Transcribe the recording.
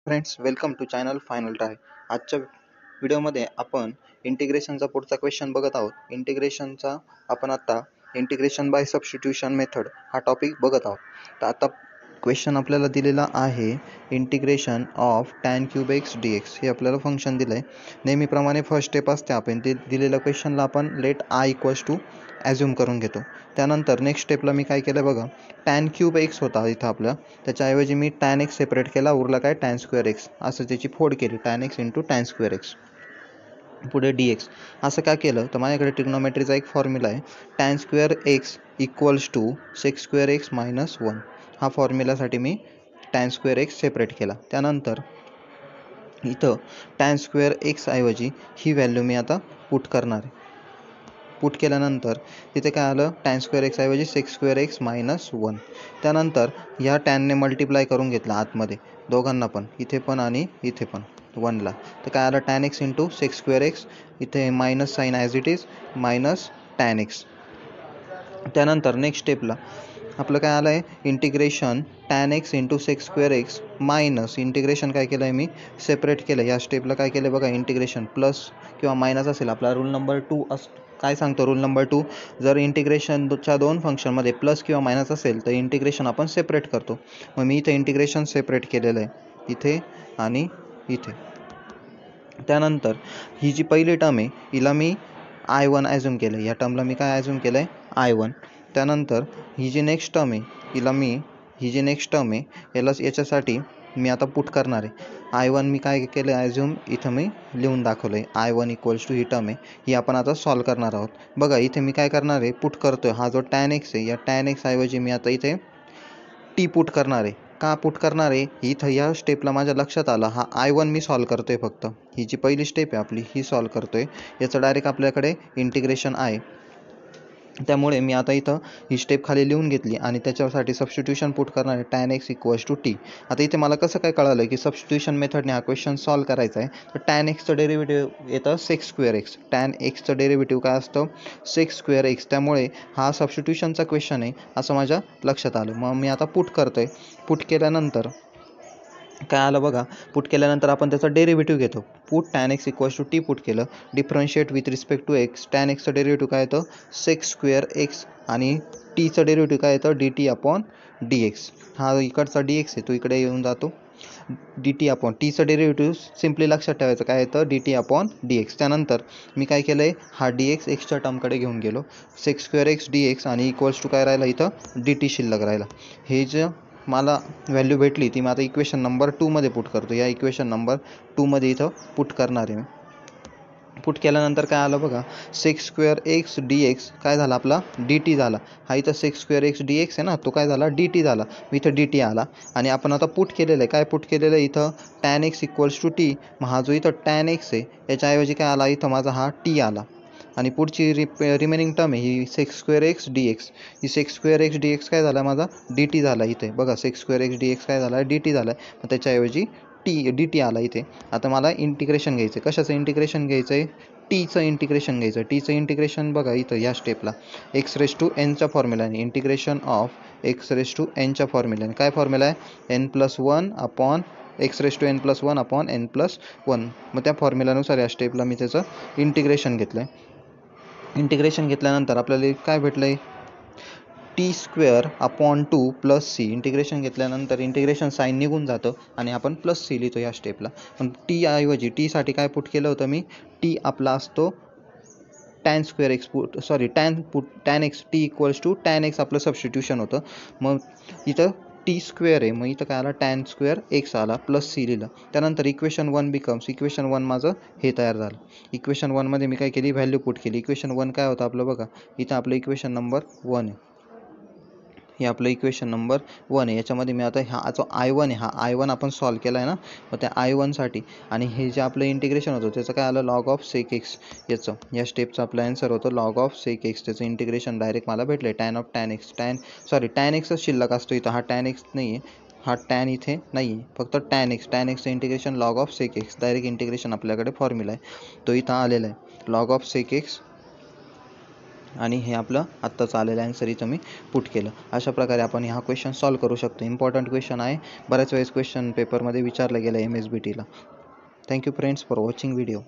Friends, welcome to channel final try. आजच्या व्हिडिओमध्ये आपण इंटिग्रेशनचा पुढचा क्वेश्चन बघत आहोत. इंटिग्रेशनचा आपण आता इंटिग्रेशन बाय सबस्टिट्यूशन मेथड हा टॉपिक बघत आहोत. तर आता क्वेश्चन आपल्याला दिलेला आहे integration of tan cube x d x. हे आपल्याला फंक्शन दिलं आहे. नेहमीप्रमाणे फर्स्ट स्टेप असते, आपण ते दिलेल्या क्वेश्चनला आपण let I equals to assume करून घेतो. त्यानंतर नेक्स्ट स्टेपला मी काय केलं बघा, tan क्यूब एक्स होता इथं आपला, त्याच्याऐवजी मी tan एक्स सेपरेट केला, उरला काय tan स्क्वेअर एक्स, असं त्याची फोड केली, tan x into tan square x. पुढे डी एक्स. असं का केलं तर माझ्याकडे ट्रिग्नोमेट्रीचा एक फॉर्म्युला आहे, tan square x equals to sec square x minus 1. हा फॉर्म्युलासाठी मी tan स्क्वेअर एक्स सेपरेट केला. त्यानंतर इथं tan स्क्वेअर एक्स ऐवजी ही व्हॅल्यू मी आता पुट करणार आहे. पुट केल्यानंतर तिथे काय आलं, tan स्क्वेअर एक्स ऐवजी सेक्स स्क्वेअर एक्स मायनस 1. त्यानंतर ह्या टॅनने मल्टिप्लाय करून घेतला आतमध्ये, दोघांना पण, इथे पण आणि इथे पण 1ला. तर काय आलं, tan x into sec square x, इथे minus sign as it is, minus tan x. त्यानंतर नेक्स्ट स्टेपला आपलं काय आलं आहे, integration tan x into sec square x minus integration काय केलं आहे मी सेपरेट केलं. या स्टेपला काय केलं बघा, इंटिग्रेशन प्लस किंवा मायनस असेल, आपला रूल नंबर 2 काय सांगतो, रूल नंबर 2, जर इंटिग्रेशनच्या दोन फंक्शनमध्ये प्लस किंवा मायनस असेल तर इंटिग्रेशन आपण सेपरेट करतो. मग मी इथे इंटिग्रेशन सेपरेट केलेलं आहे, इथे आणि इथे. त्यानंतर ही जी पहिली टर्म आहे हिला मी I1 ॲझ्युम केलं आहे, या टर्मला मी काय ॲझ्युम केलं आहे, I1. त्यानंतर ही जी नेक्स्ट टर्म आहे याच्यासाठी मी आता पुट करणार आहे. I1 मी काय केलं ॲझ्युम, इथं मी लिहून दाखवलं आहे, I1 equals to he term आहे, ही आपण आता सॉल्व करणार आहोत. बघा इथे मी काय करणार आहे, पुट करतो आहे, हा जो tan एक्स आहे, या tan एक्स ऐवजी मी आता इथे टी पुट करणार आहे. का पुट करणार आहे, इथं या स्टेपला माझ्या लक्षात आलं, हा I1 मी सॉल्व करतो आहे, फक्त ही जी पहिली स्टेप आहे आपली ही सॉल्व करतो आहे, याचं डायरेक्ट आपल्याकडे इंटिग्रेशन आहे. त्यामुळे मी आता इथं ही स्टेप खाली लिहून घेतली आणि त्याच्यासाठी सबस्टिट्यूशन पुट करणार आहे, tan x equals to t. आता इथे मला कसं काय कळालं की सबस्टिट्यूशन मेथडने हा क्वेश्चन सॉल्व करायचा आहे. तर tan एक्सचं डेरिव्हेटिव्ह येतं सेक्स स्क्वेअर एक्स, tan एक्सचं डेरिव्हेटिव्ह काय असतं, सेक्स स्क्वेअर एक्स. त्यामुळे हा सबस्टिट्यूशनचा क्वेश्चन आहे असं माझ्या लक्षात आलं. मग मी आता पुट करतो आहे. पुट केल्यानंतर काय आलं बघा, पुट केल्यानंतर आपण त्याचा डेरिव्हेटिव्ह घेतो. Put tan x equals to t put केलं, differentiate with respect to x. tan एक्सचं डेरिव्हेटिव्ह काय येतं, सेक्स स्क्वेअर एक्स, आणि टीचं डेरिव्हेटिव्ह काय येतं, D T upon D x. हा इकडचा डी एक्स आहे तो इकडे येऊन जातो, डी टी अपॉन टीचं डेरिव्हेटिव्ह सिम्पली लक्षात ठेवायचं काय येतं, D T upon D x. त्यानंतर मी काय केलं आहे, हा डी एक्स एक्सच्या टर्मकडे घेऊन गेलो, sex square x d x आणि इक्वल्स टू काय राहिला, इथं डी टी शिल्लक राहिला. हे जे मला व्हॅल्यू भेटली ती मी आता इक्वेशन नंबर 2मध्ये पुट करतो. या इक्वेशन नंबर 2मध्ये इथं पुट करणार आहे मी. पुट केल्यानंतर काय आलं बघा, sec square x d x काय झाला, आपला डी टी झाला. हा इथं sex square x d x आहे ना, तो काय झाला, डी टी झाला. इथं डी टी आला आणि आपण आता पुट केलेलं आहे, काय पुट केलेलं आहे इथं, tan x equals to t. मग हा जो इथं tan एक्स आहे याच्याऐवजी काय आला, इथं माझा हा टी आला. आणि पुढची रिमेनिंग टर्म आहे ही sec square x d x. ही sec square x d x काय झाला, माझा डी टी झाला. इथे बघा sec square x d x काय झाला, डी टी झाला. मग त्याच्याऐवजी डी टी आला इथे. आता मला इंटिग्रेशन घ्यायचं आहे. कशाचं इंटिग्रेशन घ्यायचं आहे, टीचं इंटिग्रेशन घ्यायचं. टीचं इंटिग्रेशन बघा इथं या स्टेपला एक्स रेस टू एनच्या फॉर्म्युलाने, integration of x raise to एनच्या फॉर्म्युलाने. काय फॉर्म्युला आहे, n+1 upon x raise to n+1 upon n+1. मग त्या फॉर्म्युलानुसार या स्टेपला मी त्याचं इंटिग्रेशन घेतलं आहे. इंटिग्रेशन घेतल्यानंतर आपल्याला काय भेटलं आहे, t square upon 2 plus c. Integration घेतल्यानंतर इंटिग्रेशन साईन निघून जातं आणि आपण प्लस सी लिहितो या स्टेपला. पण टी ऐवजी टीसाठी काय पुट केलं होतं मी, टी आपला असतो tan square x tan x, t equals to tan x आपलं सबस्टिट्यूशन होतं. मग इथं टी स्क्वेअर आहे, मग इथं काय आला, tan स्क्वेअर एक्स आला, प्लस सी लिहिलं. त्यानंतर इक्वेशन 1 बिकम्स, इक्वेशन 1 माझं हे तयार झालं. इक्वेशन 1मध्ये मी काय केली, व्हॅल्यू पुट केली. इक्वेशन 1 काय होतं आपलं बघा, इथं आपलं इक्वेशन नंबर 1 आहे, हे आपलं इक्वेशन नंबर 1 आहे. याच्यामध्ये मी आता हा जो I1 आहे, हा I1 आपण सॉल्व केला आहे ना, मग त्या I1साठी आणि हे जे आपलं इंटिग्रेशन होतं त्याचं काय आलं, लॉग ऑफ सेक एक्स. या स्टेपचं आपलं आन्सर होतं लॉग ऑफ सेक एक्स. त्याचं इंटिग्रेशन डायरेक्ट मला भेटलं आहे, tan एक्सच शिल्लक असतो इथं, हा tan एक्स नाही आहे, हा tan इथे नाही आहे, फक्त tan एक्सचं integration log of sec x. Direct integration आपल्याकडे फॉर्म्युला आहे तो इथं आलेला आहे, लॉग ऑफ सेक एक्स आणि हे आपलं आत्ताचं आलेलं ॲन्सर इथं मी पुट केलं. अशा प्रकारे आपण हा क्वेश्चन सॉल्व करू शकतो. इम्पॉर्टंट क्वेश्चन आहे, बऱ्याच वेळेस क्वेश्चन पेपरमध्ये विचारलं गेलं MSBTला. Thank you friends for watching video.